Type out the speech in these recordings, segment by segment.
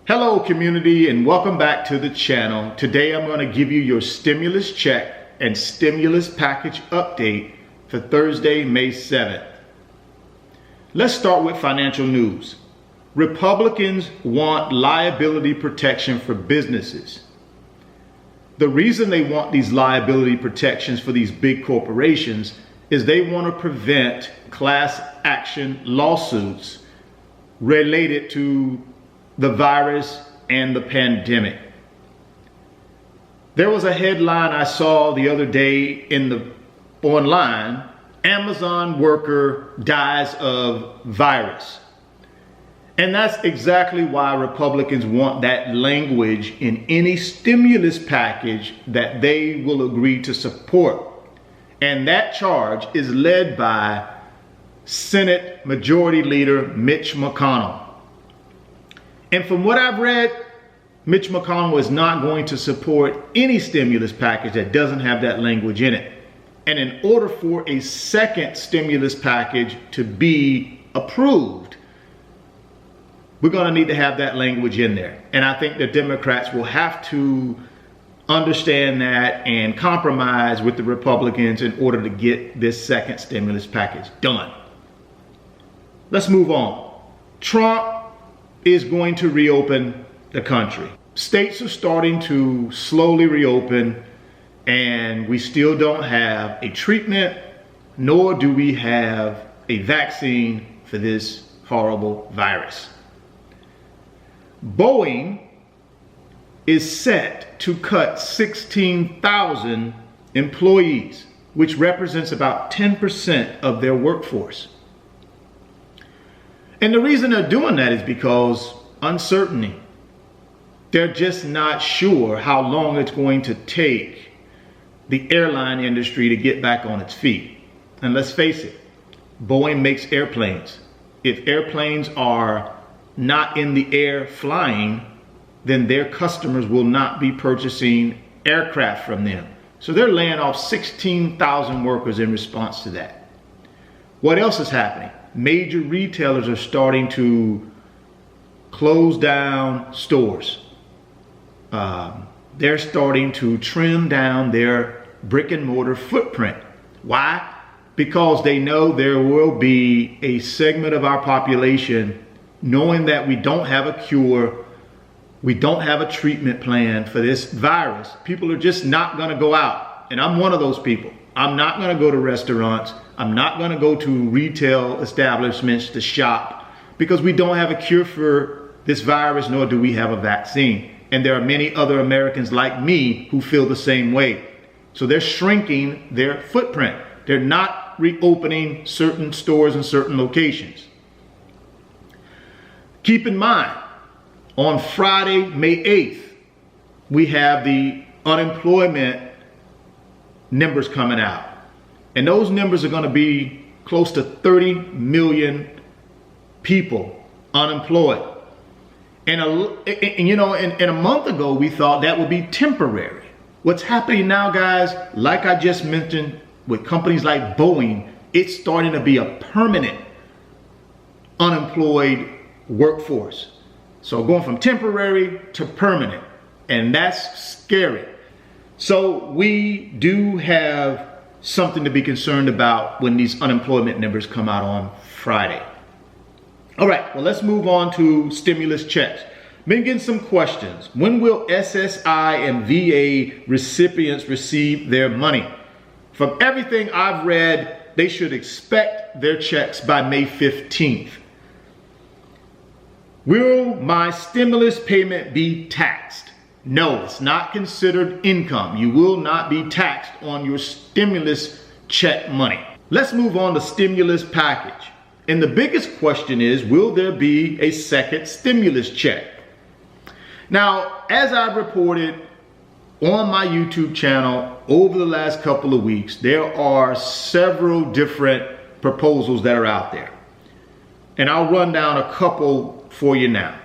Hello community, and welcome back to the channel. Today I'm going to give you your stimulus check and stimulus package update for Thursday, May 7th. Let's start with financial news. Republicans want liability protection for businesses. The reason they want these liability protections for these big corporations is they want to prevent class action lawsuits related to the virus and the pandemic. There was a headline I saw the other day online, Amazon worker dies of virus. And that's exactly why Republicans want that language in any stimulus package that they will agree to support. And that charge is led by Senate Majority Leader Mitch McConnell. And from what I've read, Mitch McConnell is not going to support any stimulus package that doesn't have that language in it. And in order for a second stimulus package to be approved, we're going to need to have that language in there. And I think the Democrats will have to understand that and compromise with the Republicans in order to get this second stimulus package done. Let's move on. Trump is going to reopen the country. States are starting to slowly reopen, and we still don't have a treatment, nor do we have a vaccine for this horrible virus. Boeing is set to cut 16,000 employees, which represents about 10% of their workforce. And the reason they're doing that is because uncertainty. They're just not sure how long it's going to take the airline industry to get back on its feet. And let's face it, Boeing makes airplanes. If airplanes are not in the air flying, then their customers will not be purchasing aircraft from them. So they're laying off 16,000 workers in response to that. What else is happening? Major retailers are starting to close down stores. They're starting to trim down their brick and mortar footprint. Why? Because they know there will be a segment of our population, knowing that we don't have a cure, we don't have a treatment plan for this virus. People are just not going to go out. And I'm one of those people. I'm not going to go to restaurants. I'm not going to go to retail establishments to shop because we don't have a cure for this virus, nor do we have a vaccine. And there are many other Americans like me who feel the same way. So they're shrinking their footprint. They're not reopening certain stores in certain locations. Keep in mind, on Friday, May 8th, we have the unemployment numbers coming out. And those numbers are going to be close to 30 million people unemployed. And a month ago, we thought that would be temporary. What's happening now, guys, like I just mentioned, with companies like Boeing, it's starting to be a permanent unemployed workforce. So going from temporary to permanent, and that's scary. So we do have something to be concerned about when these unemployment numbers come out on Friday. All right, well, let's move on to stimulus checks. Been getting some questions. When will SSI and VA recipients receive their money? From everything I've read, they should expect their checks by May 15th. Will my stimulus payment be taxed? No, it's not considered income. You will not be taxed on your stimulus check money. Let's move on to stimulus package. And the biggest question is, will there be a second stimulus check? Now, as I've reported on my YouTube channel over the last couple of weeks, there are several different proposals that are out there. And I'll run down a couple for you now.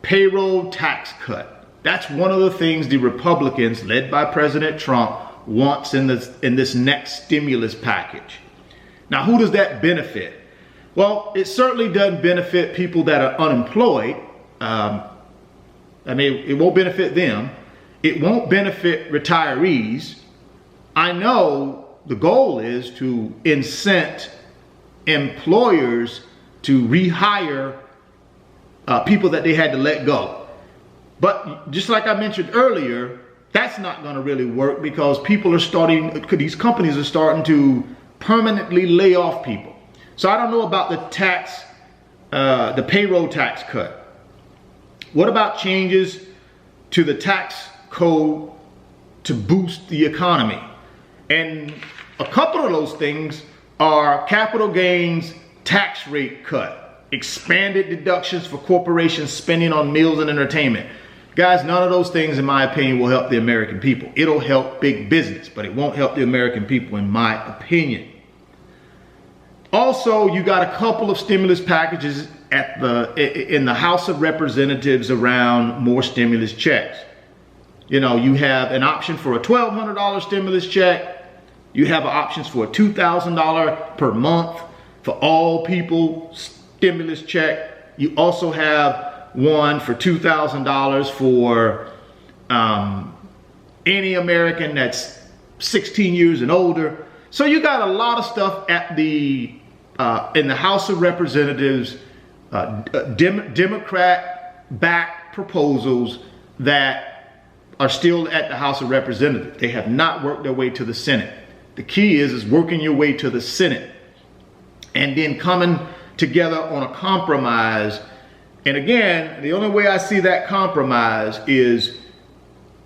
Payroll tax cut. That's one of the things the Republicans, led by President Trump, wants in this next stimulus package. Now, who does that benefit? Well, it certainly doesn't benefit people that are unemployed. I mean, it won't benefit them. It won't benefit retirees. I know the goal is to incent employers to rehire people that they had to let go. But just like I mentioned earlier, that's not going to really work because these companies are starting to permanently lay off people. So I don't know about the payroll tax cut. What about changes to the tax code to boost the economy? And a couple of those things are capital gains tax rate cut, expanded deductions for corporations spending on meals and entertainment. Guys, none of those things, in my opinion, will help the American people. It'll help big business, but it won't help the American people, in my opinion. Also, you got a couple of stimulus packages in the House of Representatives around more stimulus checks. You know, you have an option for a $1,200 stimulus check. You have options for a $2,000 per month for all people stimulus check. You also have one for $2,000 for any American that's 16 years and older. So you got a lot of stuff at in the House of Representatives, Democrat-backed proposals that are still at the House of Representatives. They have not worked their way to the Senate. The key is working your way to the Senate and then coming together on a compromise. And again, the only way I see that compromise is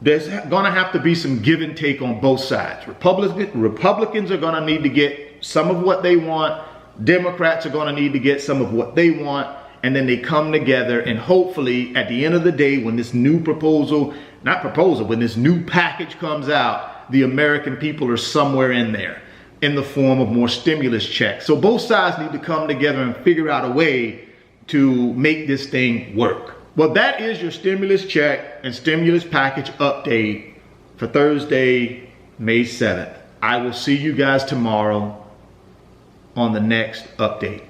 there's going to have to be some give and take on both sides. Republicans are going to need to get some of what they want. Democrats are going to need to get some of what they want. And then they come together, and hopefully at the end of the day, when this new when this new package comes out, the American people are somewhere in there in the form of more stimulus checks. So both sides need to come together and figure out a way to make this thing work. Well, that is your stimulus check and stimulus package update for Thursday, May 7th. I will see you guys tomorrow on the next update.